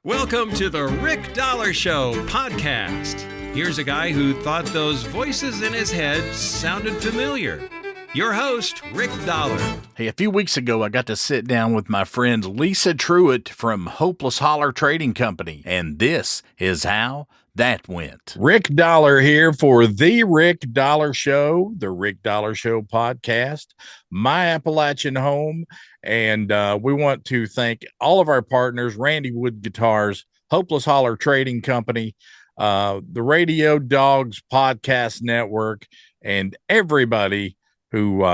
Welcome to the Rick Dollar Show podcast. Here's a guy who thought those voices in his head sounded familiar. Your host, Rick Dollar. Hey, a few weeks ago, I got to sit down with my friend Lisa Truitt from Holler Trading Company, and this is how that went. Rick Dollar here for The Rick Dollar Show, the Rick Dollar Show podcast, my Appalachian home. And we want to thank all of our partners, Randy Wood Guitars, Holler Trading Company, the Radio Dogs Podcast Network, and everybody who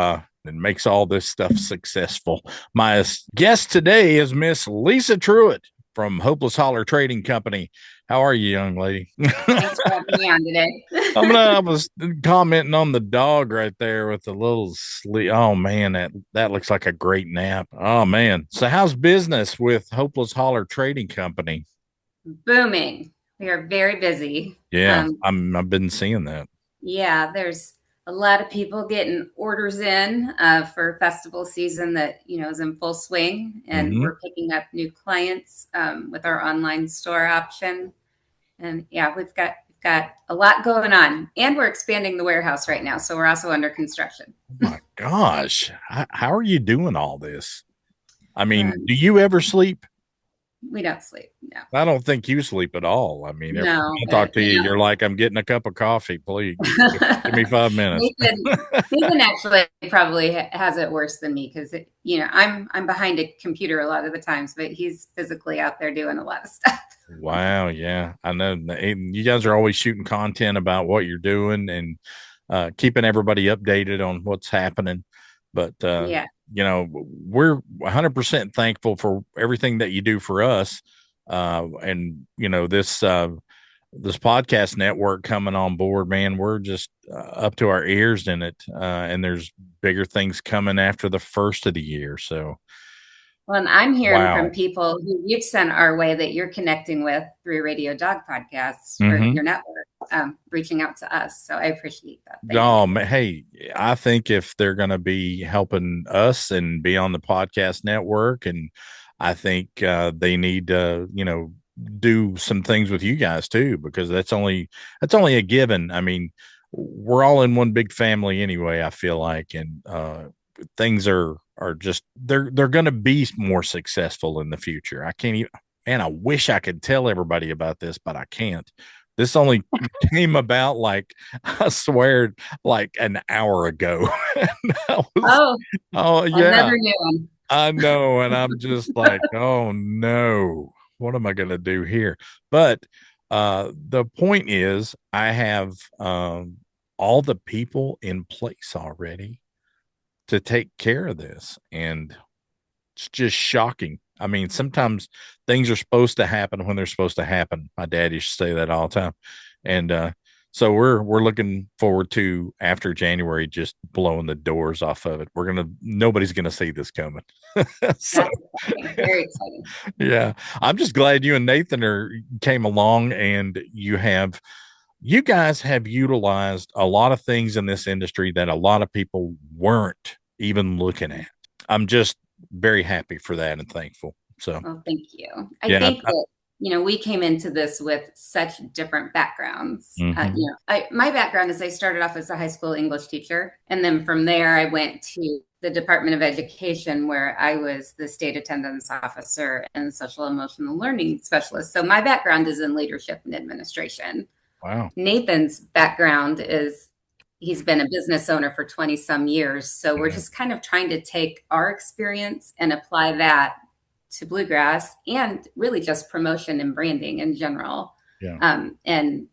makes all this stuff successful. My guest today is Miss Lisa Truitt from Holler Trading Company. How are you, young lady? Thanks for having me on today. I was commenting on the dog right there with the little sleep. Oh man, that looks like a great nap. Oh man. So how's business with Holler Trading Company? Booming. We are very busy. Yeah, I've been seeing that. Yeah, there's a lot of people getting orders in for festival season that, is in full swing. And we're picking up new clients with our online store option. And yeah, we've got a lot going on, and we're expanding the warehouse right now. So we're also under construction. Oh my gosh. How are you doing all this? I mean, do you ever sleep? We don't sleep. No, I don't think you sleep at all. I mean, no, I talk to you, you're like, I'm getting a cup of coffee, please. Give me 5 minutes. Nathan actually probably has it worse than me because, I'm behind a computer a lot of the times, but he's physically out there doing a lot of stuff. Wow. Yeah, I know. You guys are always shooting content about what you're doing and keeping everybody updated on what's happening. But, yeah. We're 100% thankful for everything that you do for us. And, this podcast network coming on board, man, we're just up to our ears in it. And there's bigger things coming after the first of the year. So. Well, and I'm hearing from people who you've sent our way that you're connecting with through Radio Dog Podcasts or your network, reaching out to us. So I appreciate that. Hey, I think if they're going to be helping us and be on the podcast network, and I think they need to, do some things with you guys too, because that's only a given. I mean, we're all in one big family anyway, I feel like, and things are just they're going to be more successful in the future. I can't even, man, I wish I could tell everybody about this, but I can't. This only came about, like, I swear, like an hour ago. Oh yeah, another new one. I know, and I'm just like, oh no, what am I going to do here? But the point is, I have all the people in place already to take care of this, and it's just shocking. I mean, sometimes things are supposed to happen when they're supposed to happen. My dad used to say that all the time. And so we're looking forward to, after January, just blowing the doors off of it. Nobody's gonna see this coming. So, that's exciting. Very exciting. Yeah, I'm just glad you and Nathan came along, and you guys have utilized a lot of things in this industry that a lot of people weren't even looking at. I'm just very happy for that and thankful. So, well, thank you. I think that, we came into this with such different backgrounds. My background is I started off as a high school English teacher. And then from there, I went to the Department of Education, where I was the state attendance officer and social emotional learning specialist. So my background is in leadership and administration. Wow. Nathan's background is he's been a business owner for 20 some years. So we're just kind of trying to take our experience and apply that to bluegrass and really just promotion and branding in general. Yeah. And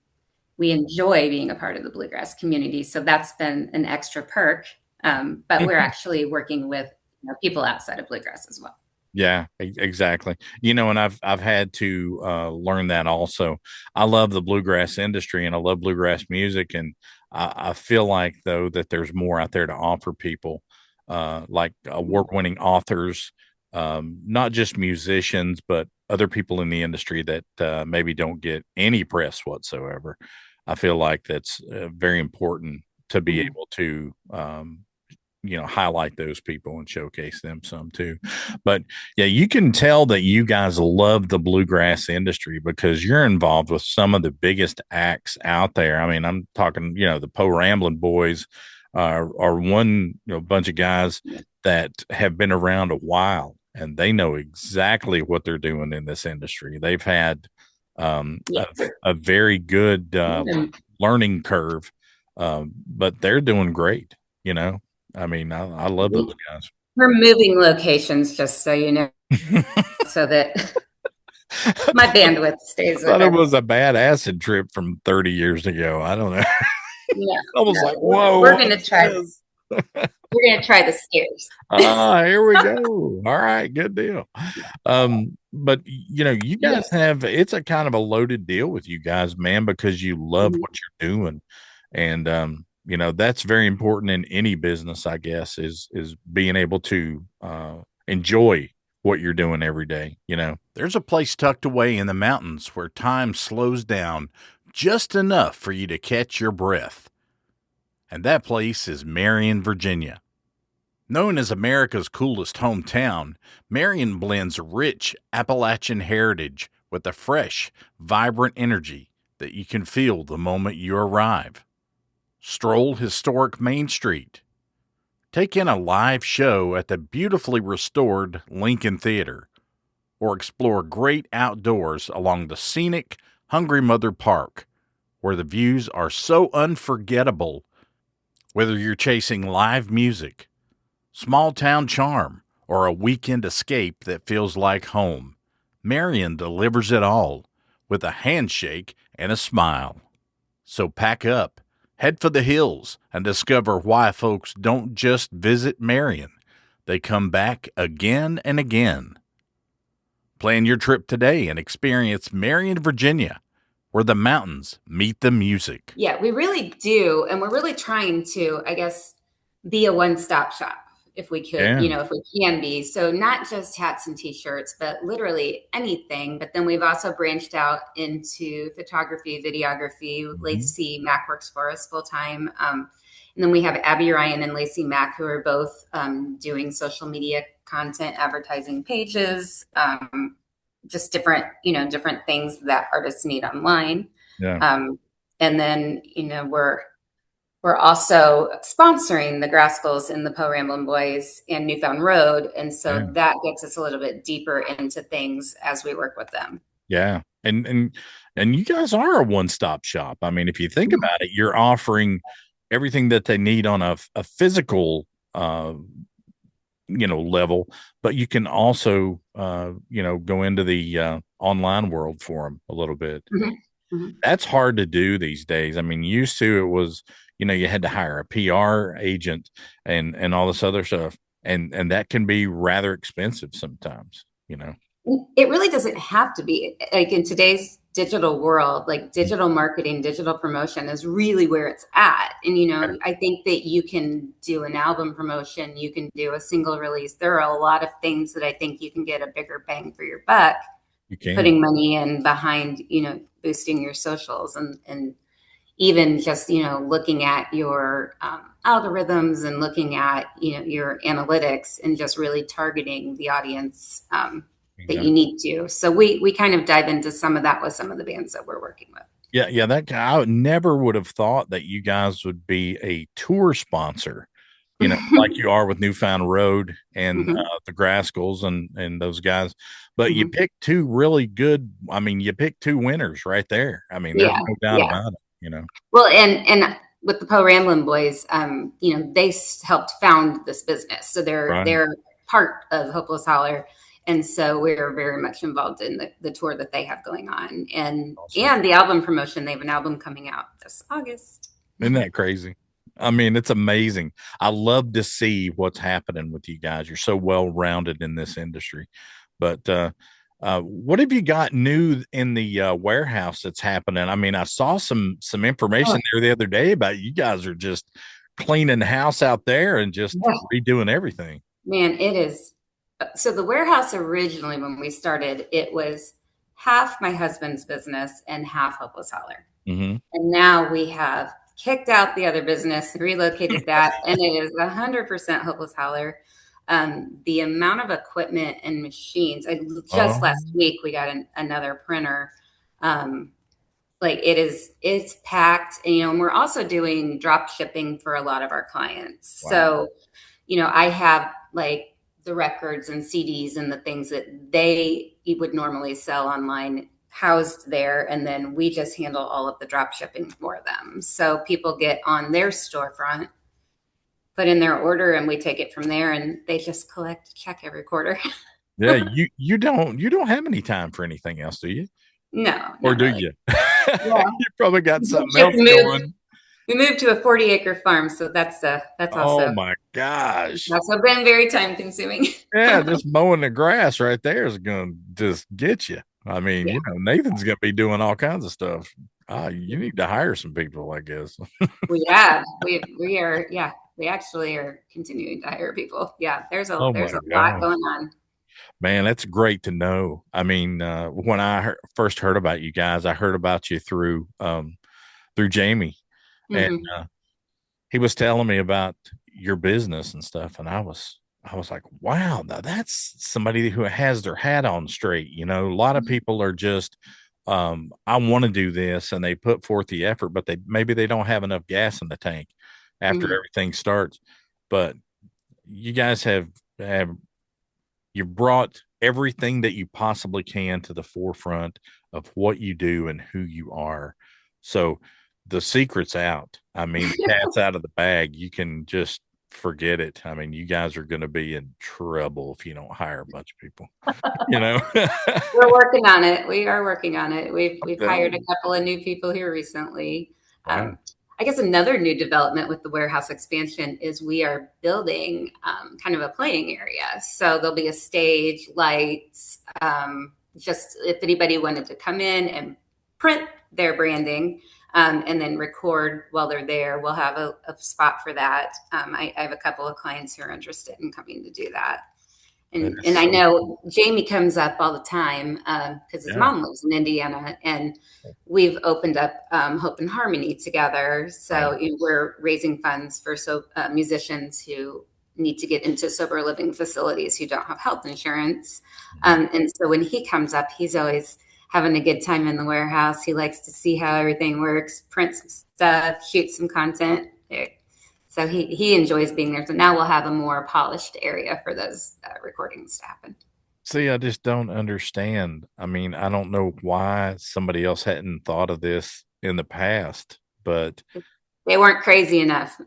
we enjoy being a part of the bluegrass community. So that's been an extra perk. But we're actually working with people outside of bluegrass as well. Yeah, exactly. And I've had to learn that also. I love the bluegrass industry and I love bluegrass music. And I feel like, though, that there's more out there to offer people, like award-winning authors, not just musicians, but other people in the industry that maybe don't get any press whatsoever. I feel like that's very important to be able to highlight those people and showcase them some too. But yeah, you can tell that you guys love the bluegrass industry because you're involved with some of the biggest acts out there. I mean, I'm talking, the Po Ramblin' Boys are one bunch of guys that have been around a while and they know exactly what they're doing in this industry. They've had a very good learning curve, but they're doing great. I mean, I love those guys. We're moving locations, just so you know, so that my bandwidth stays with I thought it us. was a bad acid trip from 30 years ago. I don't know. Yeah, I was like, whoa. We're going to try this. We're going to try the stairs. Here we go. All right, good deal. But you guys have, it's a kind of a loaded deal with you guys, man, because you love what you're doing. And that's very important in any business, I guess, is being able to enjoy what you're doing every day. There's a place tucked away in the mountains where time slows down just enough for you to catch your breath. And that place is Marion, Virginia. Known as America's coolest hometown, Marion blends rich Appalachian heritage with a fresh, vibrant energy that you can feel the moment you arrive. Stroll historic Main Street. Take in a live show at the beautifully restored Lincoln Theater, or explore great outdoors along the scenic Hungry Mother Park, where the views are so unforgettable. Whether you're chasing live music, small town charm, or a weekend escape that feels like home, Marion delivers it all with a handshake and a smile. So pack up, head for the hills, and discover why folks don't just visit Marion. They come back again and again. Plan your trip today and experience Marion, Virginia, where the mountains meet the music. Yeah, we really do. And we're really trying to, I guess, be a one-stop shop if we could, if we can be. So not just hats and t-shirts, but literally anything. But then we've also branched out into photography, videography. Lacey Mack works for us full time. And then we have Abby Ryan and Lacey Mack, who are both doing social media content, advertising pages, just different things that artists need online. Yeah. And then, we're also sponsoring the Graskels and the Po Ramblin' Boys and Newfound Road. And so that gets us a little bit deeper into things as we work with them. Yeah. And you guys are a one-stop shop. I mean, if you think about it, you're offering everything that they need on a physical, level, but you can also, go into the online world for them a little bit. That's hard to do these days. I mean, used to it was, you had to hire a PR agent and all this other stuff. And that can be rather expensive sometimes, It really doesn't have to be. Like in today's digital world, like digital marketing, digital promotion is really where it's at. And, I think that you can do an album promotion, you can do a single release. There are a lot of things that I think you can get a bigger bang for your buck. You can. Putting money in behind, boosting your socials and even just, looking at your algorithms and looking at, your analytics and just really targeting the audience that you need to. So we kind of dive into some of that with some of the bands that we're working with. Yeah. I never would have thought that you guys would be a tour sponsor, like you are with Newfound Road and the Graskels and those guys. But you picked two really good. I mean, you picked two winners right there. I mean, there's no doubt about it. Well, and with the Po Ramblin' Boys, they helped found this business, so they're part of Hopeless Holler, and so we're very much involved in the tour that they have going on, and the album promotion. They have an album coming out this August. Isn't that crazy? I mean, it's amazing. I love to see what's happening with you guys. You're so well rounded in this industry. But what have you got new in the warehouse that's happening? I mean, I saw some information there the other day about you guys are just cleaning the house out there and just redoing everything. Man, it is. So the warehouse originally, when we started, it was half my husband's business and half Hopeless Holler. And now we have kicked out the other business, relocated that, and it is 100% Hopeless Holler. The amount of equipment and machines, just last week, we got another printer. Like it's packed, and, and we're also doing drop shipping for a lot of our clients. Wow. So, I have like the records and CDs and the things that they would normally sell online housed there. And then we just handle all of the drop shipping for them. So people get on their storefront, put in their order, and we take it from there, and they just collect a check every quarter. Yeah. You don't have any time for anything else, do you? No. Or do really. you? Yeah. You probably got something else going. We moved to a 40-acre farm, so that's also. Oh my gosh! Also been very time consuming. Yeah, just mowing the grass right there is going to just get you. I mean, Nathan's going to be doing all kinds of stuff. You need to hire some people, I guess. We are. Yeah, we actually are continuing to hire people. Yeah, there's a lot going on. Man, that's great to know. I mean, when I first heard about you guys, I heard about you through Jamie, and he was telling me about your business and stuff, and I was like, wow, now that's somebody who has their hat on straight. A lot of people are just, I want to do this, and they put forth the effort, but maybe they don't have enough gas in the tank after everything starts. But you guys have you brought everything that you possibly can to the forefront of what you do and who you are. So the secret's out. I mean, the cat's out of the bag. You can just forget it. I mean, you guys are going to be in trouble if you don't hire a bunch of people. We're working on it. We are working on it. We've hired a couple of new people here recently. Wow. I guess another new development with the warehouse expansion is we are building kind of a playing area. So there'll be a stage, lights, just if anybody wanted to come in and print their branding and then record while they're there, we'll have a spot for that. I have a couple of clients who are interested in coming to do that. And I know Jamie comes up all the time because his mom lives in Indiana, and we've opened up Hope and Harmony together. So we're raising funds for musicians who need to get into sober living facilities who don't have health insurance. And so when he comes up, he's always having a good time in the warehouse. He likes to see how everything works, print some stuff, shoot some content. So he enjoys being there. So now we'll have a more polished area for those recordings to happen. See, I just don't understand. I mean, I don't know why somebody else hadn't thought of this in the past, but they weren't crazy enough.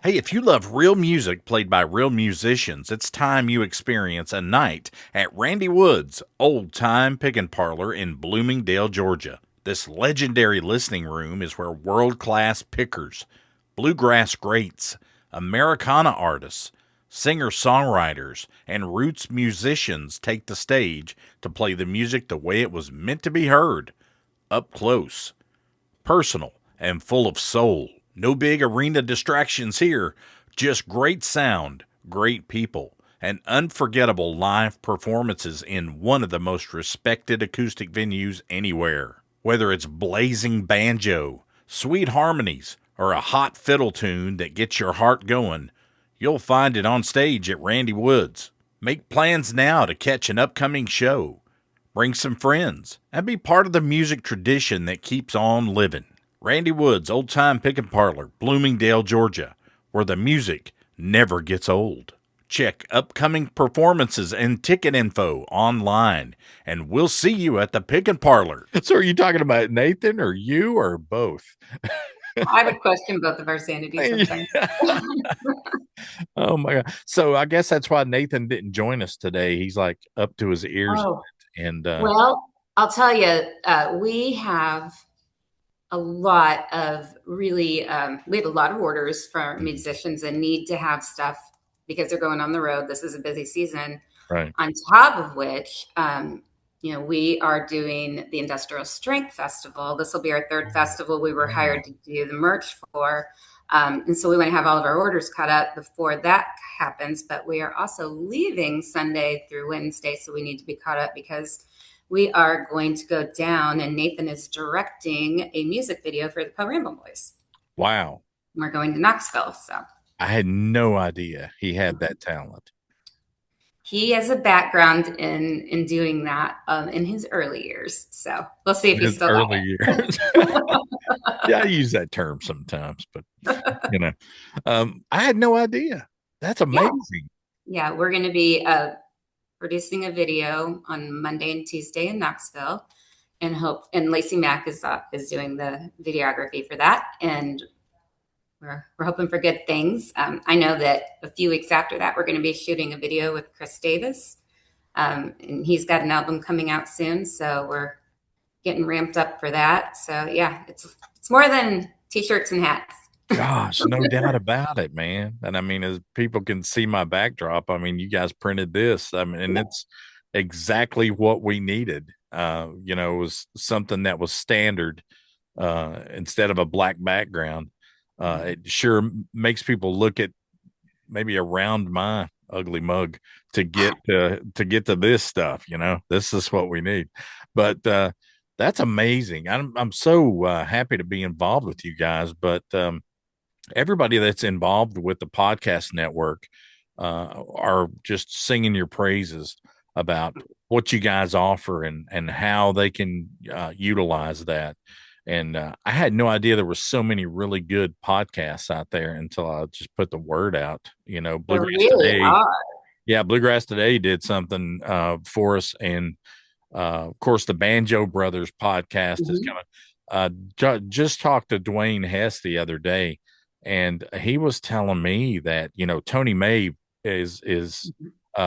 Hey, if you love real music played by real musicians, it's time you experience a night at Randy Wood's Old Time Pickin' Parlor in Bloomingdale, Georgia. This legendary listening room is where world-class pickers, bluegrass greats, Americana artists, singer-songwriters, and roots musicians take the stage to play the music the way it was meant to be heard, up close, personal, and full of soul. No big arena distractions here, just great sound, great people, and unforgettable live performances in one of the most respected acoustic venues anywhere. Whether it's blazing banjo, sweet harmonies, or a hot fiddle tune that gets your heart going, you'll find it on stage at Randy Wood's. Make plans now to catch an upcoming show. Bring some friends and be part of the music tradition that keeps on living. Randy Wood's Old Time Pickin' Parlor, Bloomingdale, Georgia, where the music never gets old. Check upcoming performances and ticket info online, and we'll see you at the Pickin' Parlor. So are you talking about Nathan or you or both? I would question both of our sanities sometimes. Oh my God. So I guess that's why Nathan didn't join us today. He's like up to his ears. Oh. And well, I'll tell you, we have a lot of really, we have a lot of orders from musicians and need to have stuff because they're going on the road. This is a busy season. Right. On top of which, we are doing the Industrial Strength Festival. This will be our third festival we were hired to do the merch for. And so we want to have all of our orders caught up before that happens. But we are also leaving Sunday through Wednesday. So we need to be caught up because we are going to go down, and Nathan is directing a music video for the Ramble Boys. Wow. We're going to Knoxville. So I had no idea he had that talent. he has a background in doing that in his early years. So we'll see if he's still early years. Yeah, I use that term sometimes, but I had no idea. That's amazing. Yeah, we're going to be producing a video on Monday and Tuesday in Knoxville, and Lacey Mack is doing the videography for that, and we're hoping for good things. I know that a few weeks after that, we're going to be shooting a video with Chris Davis, and he's got an album coming out soon, so we're getting ramped up for that. So yeah, it's more than t-shirts and hats. Gosh, no doubt about it, man. And I mean, as people can see my backdrop, I mean, you guys printed this. I mean, and it's exactly what we needed. It was something that was standard instead of a black background. It sure makes people look at maybe around my ugly mug to get to this stuff. This is what we need. But that's amazing. I'm so happy to be involved with you guys. But everybody that's involved with the podcast network are just singing your praises about what you guys offer and how they can utilize that. And I had no idea there were so many really good podcasts out there until I just put the word out. Bluegrass Today. Yeah, Bluegrass Today did something for us, and of course, the Banjo Brothers podcast is coming. Just talked to Dwayne Hess the other day, and he was telling me that Tony May is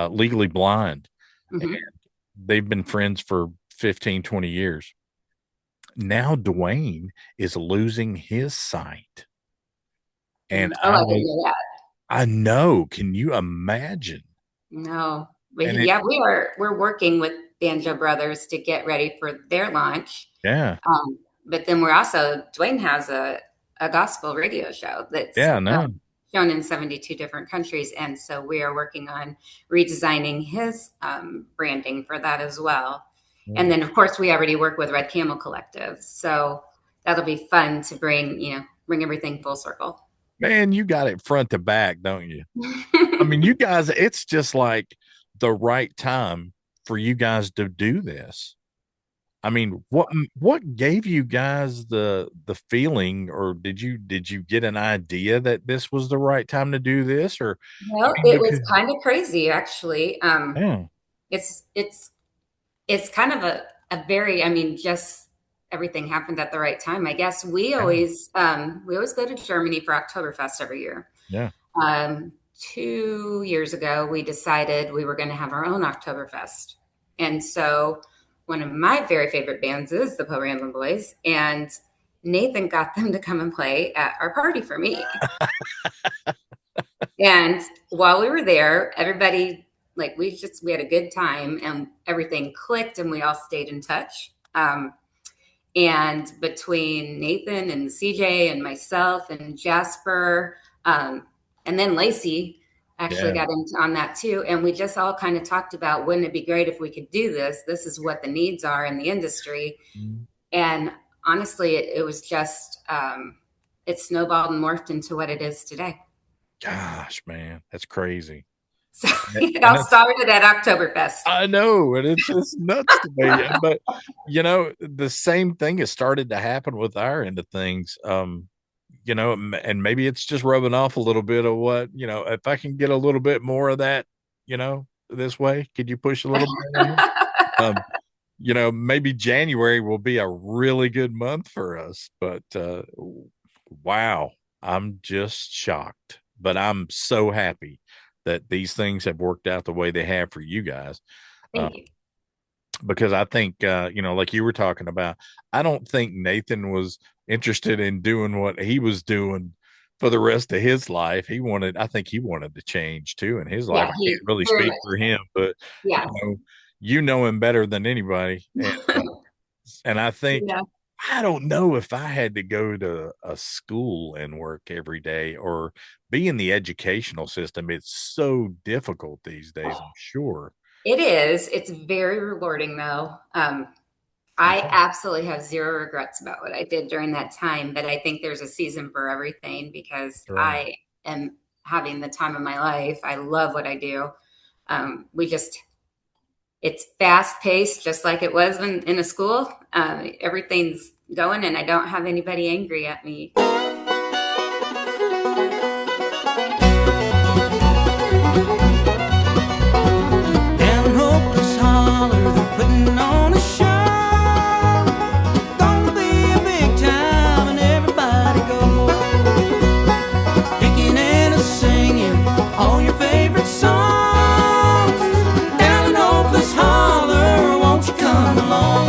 legally blind, and they've been friends for 15, 20 years. Now Dwayne is losing his sight. And I didn't know that. I know. Can you imagine? No. We're working with Banjo Brothers to get ready for their launch. Yeah. But then Dwayne has a gospel radio show that's shown in 72 different countries. And so we are working on redesigning his branding for that as well. And then, of course, we already work with Red Camel Collective. So that'll be fun to bring everything full circle. Man, you got it front to back, don't you? I mean, you guys, it's just like the right time for you guys to do this. I mean, what gave you guys the feeling, or did you get an idea that this was the right time to do this? Or well, it was kind of crazy, actually. It's kind of a very, just everything happened at the right time. I guess we always go to Germany for Oktoberfest every year. Yeah. 2 years ago, we decided we were going to have our own Oktoberfest. And so one of my very favorite bands is the Ramble Boys, and Nathan got them to come and play at our party for me. And while we were there, everybody, we had a good time and everything clicked and we all stayed in touch. And between Nathan and CJ and myself and Jasper, and then Lacey actually got on that too. And we just all kind of talked about, wouldn't it be great if we could do this? This is what the needs are in the industry. And honestly, it was just, it snowballed and morphed into what it is today. Gosh, man, that's crazy. So it all started at Oktoberfest. I know, and it's just nuts to me. But the same thing has started to happen with our end of things. And maybe it's just rubbing off a little bit of what if I can get a little bit more of that, this way, could you push a little bit? Maybe January will be a really good month for us. But wow, I'm just shocked. But I'm so happy that these things have worked out the way they have for you guys. Thank you. Because I think, like you were talking about, I don't think Nathan was interested in doing what he was doing for the rest of his life. I think he wanted to change too in his life. I can't really speak for him, but you know him better than anybody. And I think, I don't know if I had to go to a school and work every day or be in the educational system. It's so difficult these days, I'm sure. It is. It's very rewarding, though. I absolutely have zero regrets about what I did during that time, but I think there's a season for everything because Right. I am having the time of my life. I love what I do. It's fast paced, just like it was in a school. Everything's going, and I don't have anybody angry at me. Down in Hopeless Holler, they're putting on a show. Gonna be a big time, and everybody go. Picking and a singing all your favorite songs. Down in Hopeless Holler, won't you come along?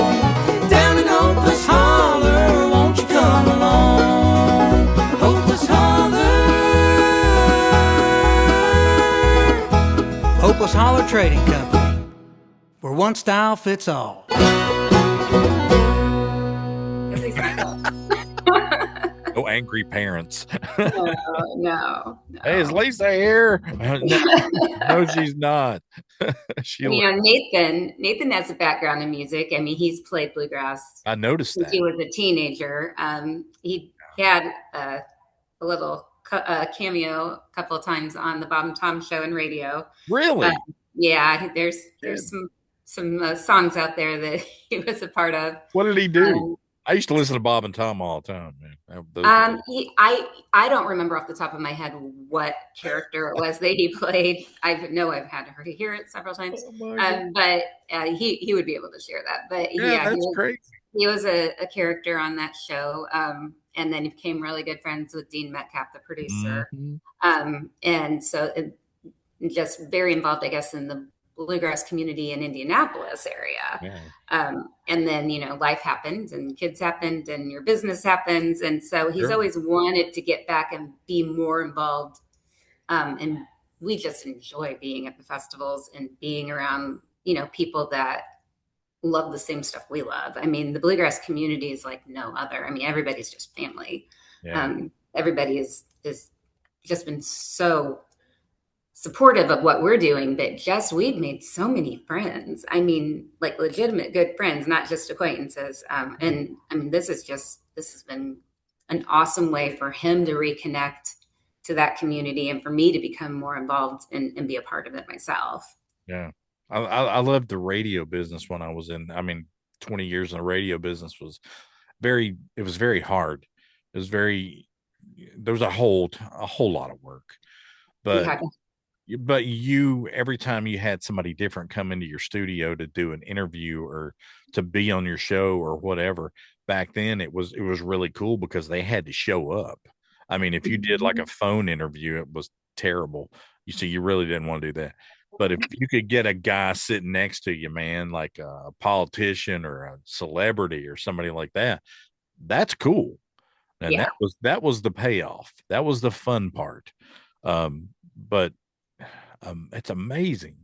Down in Hopeless Holler, won't you come along? Hopeless Holler. Hopeless Holler Trading Company, where one style fits all. At least I hope. No angry parents. No. Hey, is Lisa here? No, she's not. Nathan has a background in music. I mean, he's played bluegrass I noticed since that. he was a teenager. He had a little cameo a couple of times on the Bob and Tom show and radio. Really? Yeah, there's some songs out there that he was a part of. What did he do? I used to listen to Bob and Tom all the time, man. I don't remember off the top of my head what character it was that he played. I've had to hear it several times, but he would be able to share that. But that's crazy. He was a character on that show, and then he became really good friends with Dean Metcalf, the producer, and so just very involved, I guess, in the bluegrass community in Indianapolis area. And then, life happened and kids happened and your business happens. And so he's always wanted to get back and be more involved. And we just enjoy being at the festivals and being around, people that love the same stuff we love. I mean, the bluegrass community is like no other. I mean, everybody's just family. Everybody is just been so supportive of what we're doing, but we've made so many friends. I mean, like legitimate good friends, not just acquaintances. And I mean, this has been an awesome way for him to reconnect to that community and for me to become more involved and be a part of it myself. Yeah. I loved the radio business when I was 20 years in the radio business was very hard. It was there was a whole lot of work, but every time you had somebody different come into your studio to do an interview or to be on your show or whatever, back then it was really cool because they had to show up. I mean, if you did like a phone interview, it was terrible. You really didn't want to do that. But if you could get a guy sitting next to you, man, like a politician or a celebrity or somebody like that, that's cool. And that was the payoff. That was the fun part. But it's amazing,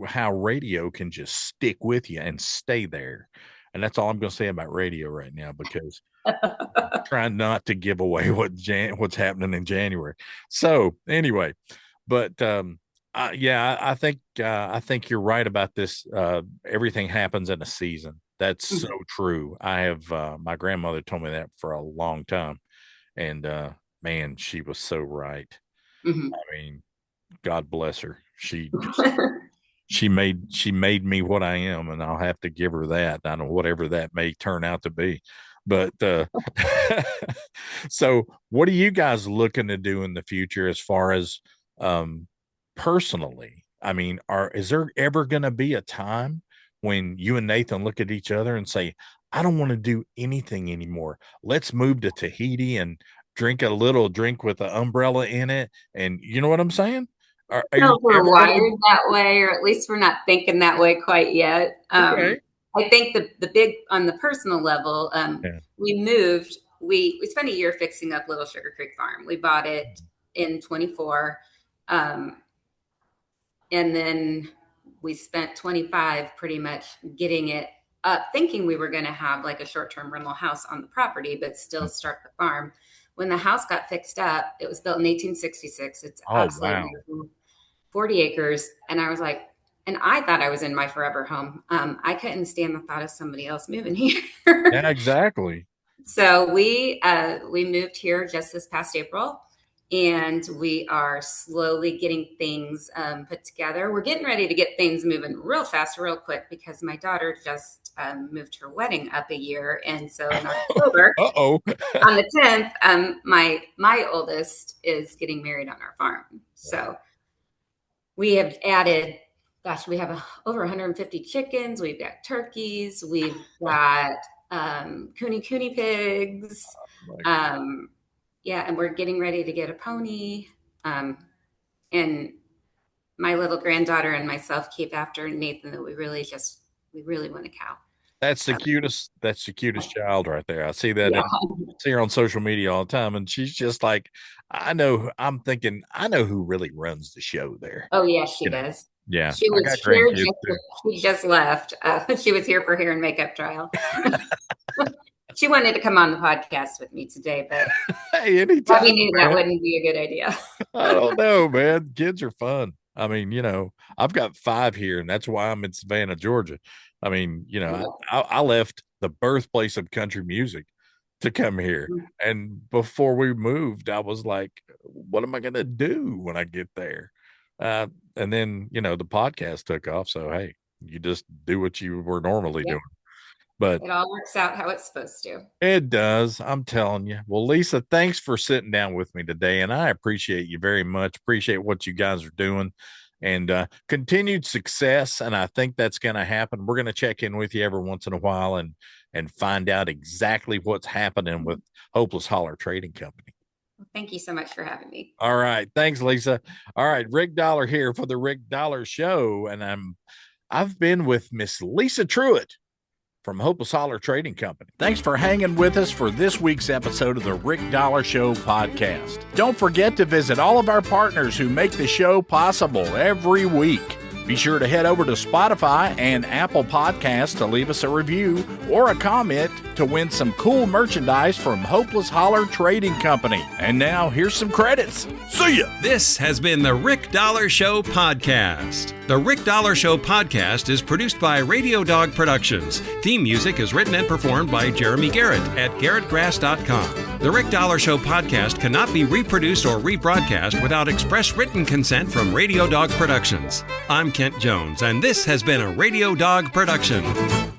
how radio can just stick with you and stay there. And that's all I'm going to say about radio right now, because I'm trying not to give away what's happening in January. So anyway, but I think you're right about this. Everything happens in a season. That's so true. I have my grandmother told me that for a long time, and man, she was so right. I mean, God bless her. She made me what I am, and I'll have to give her that. I don't know, whatever that may turn out to be. But so what are you guys looking to do in the future as far as personally? I mean, is there ever going to be a time when you and Nathan look at each other and say, I don't want to do anything anymore. Let's move to Tahiti and drink a little drink with an umbrella in it. And you know what I'm saying? We're wired that way, or at least we're not thinking that way quite yet. I think the big, on the personal level, we moved, we spent a year fixing up Little Sugar Creek Farm. We bought it in 24. And then we spent 25 pretty much getting it up, thinking we were going to have like a short-term rental house on the property, but still start the farm. When the house got fixed up, it was built in 1866. It's absolutely 40 acres. And I was like, and I thought I was in my forever home. I couldn't stand the thought of somebody else moving here. Yeah, exactly. So we moved here just this past April, and we are slowly getting things put together. We're getting ready to get things moving real fast, real quick, because my daughter just moved her wedding up a year. And so in October, on the 10th, my oldest is getting married on our farm. So we have added, gosh, we have over 150 chickens. We've got turkeys. We've got cooney pigs. Yeah, and we're getting ready to get a pony. And my little granddaughter and myself keep after Nathan that we really want a cow. That's the cutest. That's the cutest child right there. I see that. Yeah. I see her on social media all the time, and she's just like, I'm thinking, I know who really runs the show there. Oh yeah, she does. Yeah, she was here. She just left. She was here for hair and makeup trial. She wanted to come on the podcast with me today, but hey, anytime, we knew that wouldn't be a good idea. I don't know, man. Kids are fun. I mean, I've got 5 here, and that's why I'm in Savannah, Georgia. I mean, I left the birthplace of country music to come here. And before we moved, I was like, what am I going to do when I get there? And then, the podcast took off. So, hey, you just do what you were normally doing. But it all works out how it's supposed to. It does. I'm telling you. Well, Lisa, thanks for sitting down with me today. And I appreciate you very much. Appreciate what you guys are doing, and continued success. And I think that's going to happen. We're going to check in with you every once in a while and find out exactly what's happening with Hopeless Holler Trading Company. Well, thank you so much for having me. All right. Thanks, Lisa. All right. Rick Dollar here for the Rick Dollar Show. And I've been with Miss Lisa Truitt from Hopeless Holler Trading Company. Thanks for hanging with us for this week's episode of the Rick Dollar Show podcast. Don't forget to visit all of our partners who make the show possible every week. Be sure to head over to Spotify and Apple Podcasts to leave us a review or a comment to win some cool merchandise from Hopeless Holler Trading Company. And now, here's some credits. See ya! This has been the Rick Dollar Show podcast. The Rick Dollar Show podcast is produced by Radio Dog Productions. Theme music is written and performed by Jeremy Garrett at garrettgrass.com. The Rick Dollar Show podcast cannot be reproduced or rebroadcast without express written consent from Radio Dog Productions. I'm Kent Jones, and this has been a Radio Dog production.